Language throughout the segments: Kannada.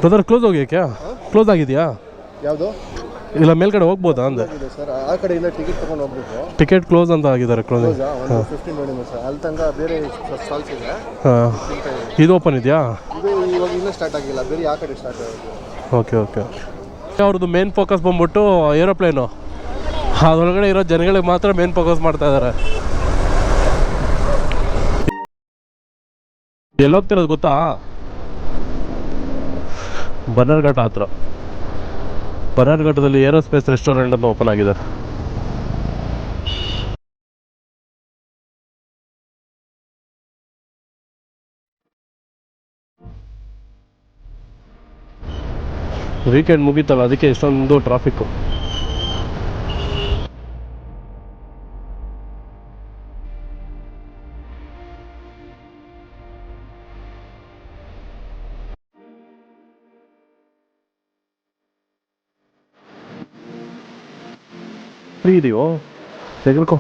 ಬ್ರದರ್ ಕ್ಲೋಸ್ ಹೋಗ್ಯಾಕ್ಯಾ ಕ್ಲೋಸ್ ಆಗಿದೆಯಾ ಯಾವುದು ಇಲ್ಲ ಮೇಲ್ಗಡೆ ಹೋಗ್ಬೋದಾ ಅಂದೆ ಸರ್ ಆ ಕಡೆ ಇಲ್ಲ ಟಿಕೆಟ್ ತೊಗೊಂಡು ಹೋಗ್ಬೇಕು ಟಿಕೆಟ್ ಕ್ಲೋಸ್ ಅಂತ ಆಗಿದ್ದಾರೆ ಕ್ಲೋಸ್ 15 ನೋಡಿ ಸರ್ ಅಲ್ಲಿ ತನಕ ಬೇರೆ ಸ್ಟಾಲ್ಸ್ ಇದೆ ಹಾಂ ಇದು ಓಪನ್ ಇದೆಯಾ ಇದು ಇವಾಗ ಇನ್ನೂ ಸ್ಟಾರ್ಟ್ ಆಗಿಲ್ಲ ಬೇರೆ ಆ ಕಡೆ ಸ್ಟಾರ್ಟ್ ಆಗುತ್ತೆ ಓಕೆ ಓಕೆ ಅವ್ರದ್ದು ಮೇನ್ ಫೋಕಸ್ ಬಂದ್ಬಿಟ್ಟು ಏರೋಪ್ಲೇನು ಅದರೊಳಗಡೆ ಇರೋ ಜನಗಳಿಗೆ ಮಾತ್ರ ಮೇನ್ ಫೋಕಸ್ ಮಾಡ್ತಾ ಇದ್ದಾರೆ ಎಲ್ಲೋಗ್ತಿರೋದು ಗೊತ್ತಾ ಬನ್ನರ್ಘಟ್ಟ ಹತ್ರ ಬನ್ನರ್ಘಟ್ಟದಲ್ಲಿ ಏರೋಸ್ಪೇಸ್ ರೆಸ್ಟೋರೆಂಟ್ ಅಂತ ಓಪನ್ ಆಗಿದೆ ವೀಕೆಂಡ್ ಮುಗೀತಲ್ಲ ಅದಕ್ಕೆ ಎಷ್ಟೊಂದು ಟ್ರಾಫಿಕ್ಕು ಫ್ರೀ ಇದೆಯೋ ತೆಗೆದುಕೋ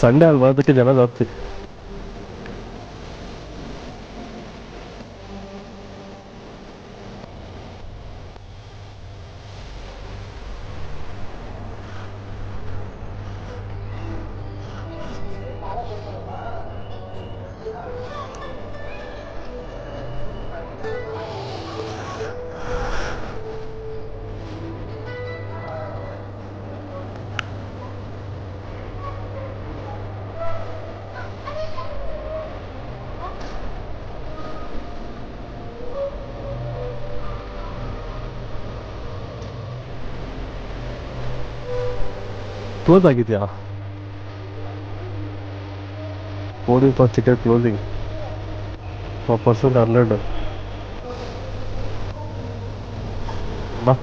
ಸಂಡೇ ಅಲ್ವಾ ಅದಕ್ಕೆ ಜನ ಜಾಸ್ತಿ ಕ್ಲೋಸ್ ಆಗಿದೆಯಾ boarding for ticket closing per person 100 ಬಾ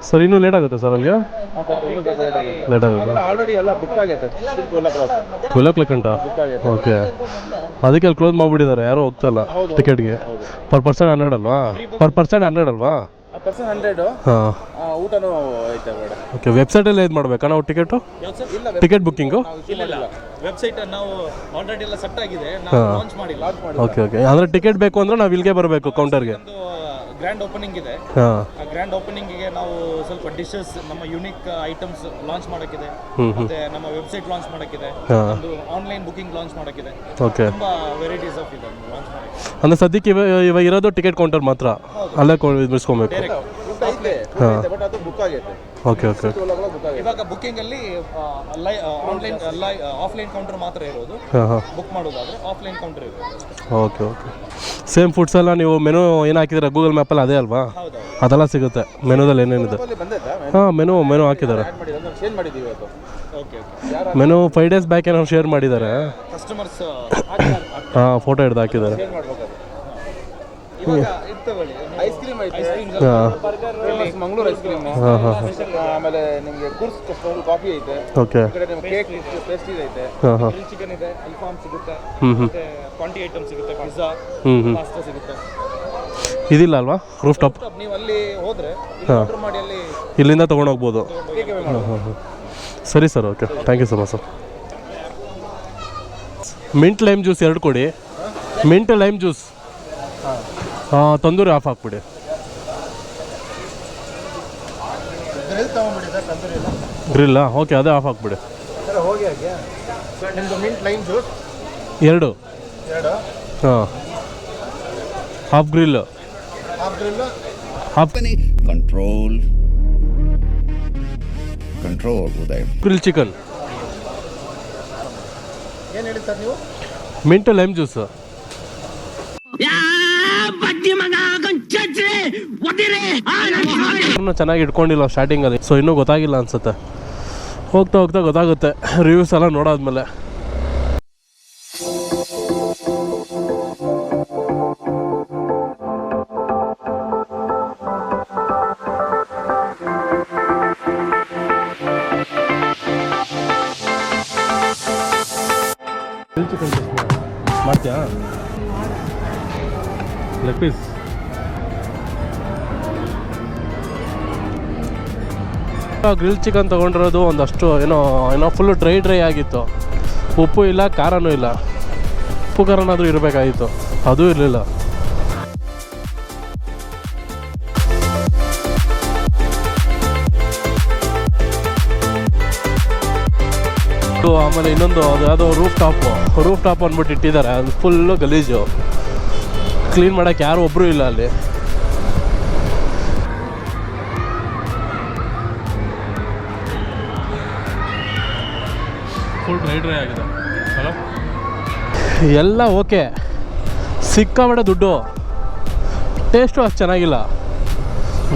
ಸರ್ ಇನ್ನೂ ಲೇಟ್ ಆಗುತ್ತೆ ಸರ್ ಅಲ್ಲಿಗೆ ಲೇಟ್ ಆಗುತ್ತೆ ಆಲ್ರೆಡಿ ಎಲ್ಲ ಬುಕ್ ಆಗೈತೆ 12 o'clock ಅಂತ ಓಕೆ ಅದಕ್ಕೆ ಅಲ್ಲಿ ಕ್ಲೋಸ್ ಮಾಡಿಬಿಟ್ಟಿದ್ದಾರೆ ಯಾರೂ ಹೋಗ್ತಾಯಿಲ್ಲ ಟಿಕೆಟ್ಗೆ ಪರ್ ಪರ್ಸನ್ 100 ಅಲ್ವಾ ಪರ್ ಪರ್ಸನ್ 100 ಅಲ್ವಾ ಪರ್ಸನ್ 100 ಹಾಂ ಊಟನೂ ಐತೆ ಮೇಡಮ್ ಓಕೆ ವೆಬ್ಸೈಟಲ್ಲಿ ಇದು ಮಾಡಬೇಕಾ ನಾವು ಟಿಕೆಟು ಟಿಕೆಟ್ ಬುಕ್ಕಿಂಗು ಇಲ್ಲ ವೆಬ್ಸೈಟ್ ನಾವು ಆಲ್ರೆಡಿ ಎಲ್ಲ ಸೆಟ್ ಆಗಿದೆ ನಾವು ಲಾಂಚ್ ಮಾಡಿಲ್ಲ ಓಕೆ ಓಕೆ ಅಂದರೆ ಟಿಕೆಟ್ ಬೇಕು ಅಂದರೆ ನಾವು ಇಲ್ಲಿಗೆ ಬರಬೇಕು ಕೌಂಟರ್ಗೆ ಒಂದು ಗ್ರ್ಯಾಂಡ್ ಓಪನಿಂಗ್ ಇದೆ ಹಾಂ ಆ ಗ್ರ್ಯಾಂಡ್ ಓಪನಿಂಗಿಗೆ ನಾವು ಸ್ವಲ್ಪ ಡಿಶಸ್ ನಮ್ಮ ಯುನಿಕ್ ಐಟಮ್ಸ್ ಲಾಂಚ್ ಮಾಡೋಕ್ಕಿದೆ ಮತ್ತೆ ನಮ್ಮ ವೆಬ್ಸೈಟ್ ಲಾಂಚ್ ಮಾಡೋಕ್ಕಿದೆ ಒಂದು ಆನ್ಲೈನ್ ಬುಕಿಂಗ್ ಲಾಂಚ್ ಮಾಡೋಕ್ಕಿದೆ ಓಕೆ ತುಂಬಾ ವೆರೈಟೀಸ್ ಆಫ್ ಇದೆ ಲಾಂಚ್ ಮಾಡೋಕ್ಕೆ ಅಂದರೆ ಸದ್ಯಕ್ಕೆ ಇವಾಗ ಇರೋದು ಟಿಕೆಟ್ ಕೌಂಟರ್ ಮಾತ್ರ ಅಲ್ಲೇ ಬಿಡಿಸ್ಕೊಬೇಕು ಹಾಂ ಬಟ್ ಅದು ಬುಕ್ ಆಗೈತೆ ಓಕೆ ಓಕೆ ಇವಾಗ ಬುಕಿಂಗ್ ಅಲ್ಲಿ ಆನ್ಲೈನ್ ಆಫ್ಲೈನ್ ಕೌಂಟರ್ ಮಾತ್ರ ಇರೋದು ಹಾಂ ಹಾಂ ಬುಕ್ ಮಾಡೋದಾದ್ರೆ ಆಫ್ಲೈನ್ ಕೌಂಟರ್ ಇರೋದು ಓಕೆ ಓಕೆ ಸೇಮ್ ಫುಡ್ಸ್ ಎಲ್ಲ ನೀವು ಮೆನು ಏನು ಹಾಕಿದ್ರೆ ಗೂಗಲ್ ಮ್ಯಾಪಲ್ಲಿ ಅದೇ ಅಲ್ವಾ ಅದೆಲ್ಲ ಸಿಗುತ್ತೆ ಮೆನುದಲ್ಲಿ ಏನೇನಿದೆ ಹಾಂ ಮೆನು ಹಾಕಿದ್ದಾರೆ ಚೇಂಜ್ ಮಾಡಿದ್ದೀವಿ ಇವತ್ತು okay okay menu 5 days back ಏನೋ ಶೇರ್ ಮಾಡಿದ್ದಾರೆ ಕಸ್ಟಮರ್ಸ್ ಹಾಂ ಫೋಟೋ ಹಿಡ್ದು ಹಾಕಿದ್ದಾರೆ ಚೇಂಜ್ ಮಾಡ್ಬೇಕು ಇವಾಗ ಇರ್ತವಳಿ ಐಸ್ ಕ್ರೀಮ್ ಐತೆ ಹಾಂ ಫೇಮಸ್ ಮಂಗಳೂರು ಐಸ್ ಕ್ರೀಮ್ ಹಾಂ ಹಾಂ ಆಮೇಲೆ ನಿಮಗೆ ಕುರ್ಸ್ ಸ್ಪೆಷಲ್ ಕಾಫಿ ಐತೆ ಓಕೆ ಈ ಕಡೆ ನಿಮ್ಗೆ ಕೇಕ್ ಪೇಸ್ಟ್ರೀಸ್ ಐತೆ ಹಾಂ ಹಾಂ ಗ್ರಿಲ್ ಚಿಕನ್ ಇದೆ ಅಲ್ಫಾಮ್ ಸಿಗುತ್ತೆ ಹ್ಞೂ ಹ್ಞೂ ಮತ್ತೆ ಕ್ವಾಂಟಿ ಐಟಮ್ ಸಿಗುತ್ತೆ ಪಿಜ್ಜಾ ಹ್ಞೂ ಹ್ಞೂ ಪಾಸ್ತಾ ಸಿಗುತ್ತೆ ಇದಿಲ್ಲ ಅಲ್ವಾ ರೂಫ್ ಟಾಪ್ ನೀವು ಅಲ್ಲಿ ಹೋದ್ರೆ ಆರ್ಡರ್ ಮಾಡಿ ಅಲ್ಲಿ ಇಲ್ಲಿಂದ ತೊಗೊಂಡೋಗ್ಬೋದು ಹಾಂ ಹಾಂ ಹಾಂ ಸರಿ sir okay thank you so much sir mint lime juice 2 ಕೊಡಿ ಮಿಂಟ್ ಲೈಮ್ ಜ್ಯೂಸ್ ಹಾಂ ತಂದೂರಿ ಆಫ್ ಹಾಕ್ಬಿಡಿ ಗ್ರಿಲ್ಲಾ ಓಕೆ ಅದೇ ಆಫ್ ಹಾಕ್ಬಿಡಿ ಹೋಗಿ ನಿಮ್ದು ಮಿಂಟ್ ಲೈಮ್ ಜ್ಯೂಸ್ 2 ಹಾಂ half grill half control Uday grill chicken ಏನು ಹೇಳಿ ಸರ್ ನೀವು ಮಿಂಟ್ ಲೈಮ್ ಜ್ಯೂಸ್ ಚೆನ್ನಾಗಿ ಇಟ್ಕೊಂಡಿಲ್ಲ ಸ್ಟಾರ್ಟಿಂಗಲ್ಲಿ ಸೊ ಇನ್ನೂ ಗೊತ್ತಾಗಿಲ್ಲ ಅನ್ಸುತ್ತೆ ಹೋಗ್ತಾ ಹೋಗ್ತಾ ಗೊತ್ತಾಗುತ್ತೆ ರಿವ್ಯೂಸ್ ಎಲ್ಲ ನೋಡಾದ್ಮೇಲೆ ಮಾಡ್ತೀಯಾ ಲೆಗ್ ಪೀಸ್ ಗ್ರಿಲ್ ಚಿಕನ್ ತೊಗೊಂಡಿರೋದು ಒಂದಷ್ಟು ಏನೋ ಫುಲ್ಲು ಡ್ರೈ ಆಗಿತ್ತು, ಉಪ್ಪು ಇಲ್ಲ ಖಾರನೂ ಇಲ್ಲ. ಉಪಕರಣಾದರೂ ಇರಬೇಕಾಗಿತ್ತು, ಅದೂ ಇರಲಿಲ್ಲ. ಆಮೇಲೆ ಇನ್ನೊಂದು ಅದು ಯಾವುದೋ ರೂಫ್ ಟಾಪ್ ಅಂದ್ಬಿಟ್ಟು ಇಟ್ಟಿದ್ದಾರೆ, ಅದು ಫುಲ್ಲು ಗಲೀಜು. ಕ್ಲೀನ್ ಮಾಡೋಕ್ಕೆ ಯಾರು ಒಬ್ಬರು ಇಲ್ಲ ಅಲ್ಲಿ. ಫುಲ್ ಡ್ರೈ ಆಗಿದೆ ಅಲ್ಲ. ಎಲ್ಲ ಓಕೆ, ಸಿಕ್ಕಾಬಟ್ಟೆ ದುಡ್ಡು, ಟೇಸ್ಟು ಅಷ್ಟು ಚೆನ್ನಾಗಿಲ್ಲ.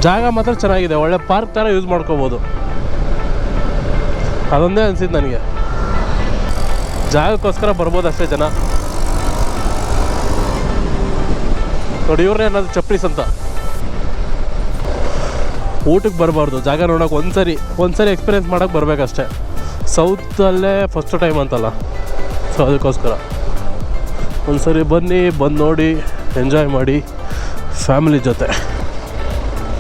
ಜಾಗ ಮಾತ್ರ ಚೆನ್ನಾಗಿದೆ, ಒಳ್ಳೆ ಪಾರ್ಕ್ ಥರ ಯೂಸ್ ಮಾಡ್ಕೋಬೋದು. ಅದೊಂದೇ ಅನಿಸಿದ್ದು ನನಗೆ. ಜಾಗಕ್ಕೋಸ್ಕರ ಬರ್ಬೋದು ಅಷ್ಟೇ ಜನ. ನೋಡಿ ಇವ್ರನ್ನೇ ಅನ್ನೋದು ಚಪ್ರೀಸ್ ಅಂತ. ಊಟಕ್ಕೆ ಬರಬಾರ್ದು, ಜಾಗ ನೋಡೋಕೆ ಒಂದ್ಸರಿ ಎಕ್ಸ್ಪೀರಿಯೆನ್ಸ್ ಮಾಡೋಕ್ಕೆ ಬರಬೇಕಷ್ಟೆ. ಸೌತಲ್ಲೇ ಫಸ್ಟ್ ಟೈಮ್ ಅಂತಲ್ಲ, ಸೊ ಅದಕ್ಕೋಸ್ಕರ ಒಂದ್ಸರಿ ಬಂದು ನೋಡಿ ಎಂಜಾಯ್ ಮಾಡಿ ಫ್ಯಾಮಿಲಿ ಜೊತೆ.